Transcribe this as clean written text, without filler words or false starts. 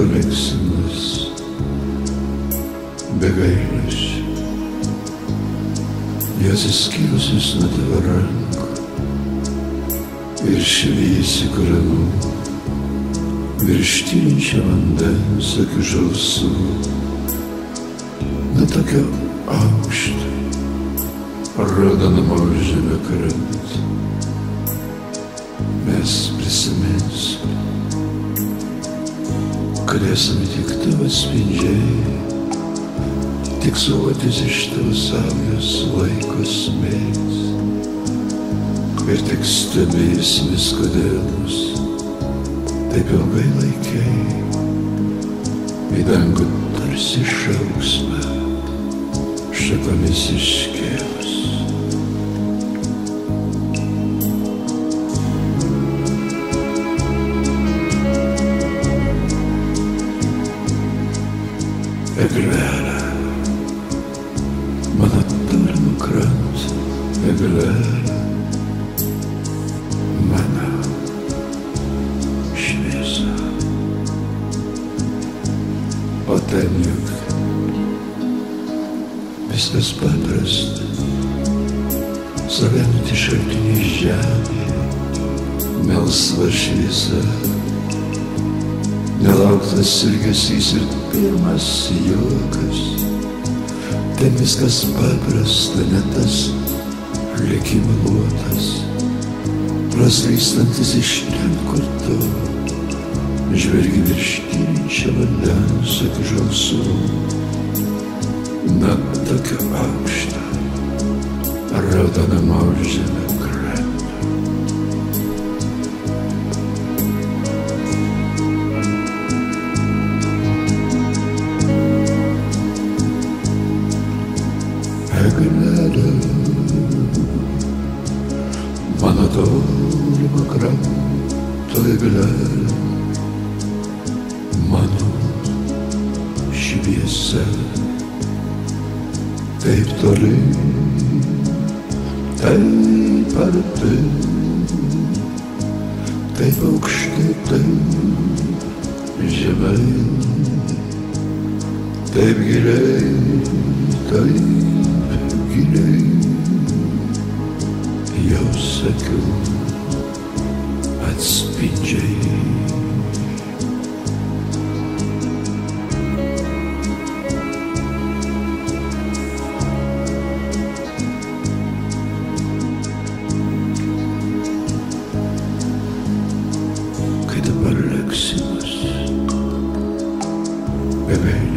paliksimas be gailesčio, jos įskyrusius nuo tavo rankų ir švysi kūrenų virš tylinčio vandens akių žalsų, nuo tokio aukšto raudona molžemė krenta. Mes prisiminsime, kad esame tik tavo atspindžiai, tik suvotis iš tavo saujos laiko smėlis, ir tik stebėsimės, kodėl mus taip ilgai laikei, į dangų tarsi šauksmą šakomis iškėlus. Eglelė, mano tolimų krantų eglelė, mano šviesa. O ten juk viskas paprasta, saventi šaltiniai žemėje, melsva šviesa, nelauktas ilgesys ir pirmas juokas. Ten viskas paprasta, ne tas likimo luotas, praslystantis iš ten, kur tu žvelgi virš tylinčio vandens akių žalsų, nuo tokio aukšto raudona molžemė krenta. Eglelė, mano tolimo kranto eglelė, mano šviesa. Taip toli, taip arti, taip aukštai, taip žemai, taip giliai, taip giliai, jos akių atspindžiai. Kai dabar leksimas be gailesčio,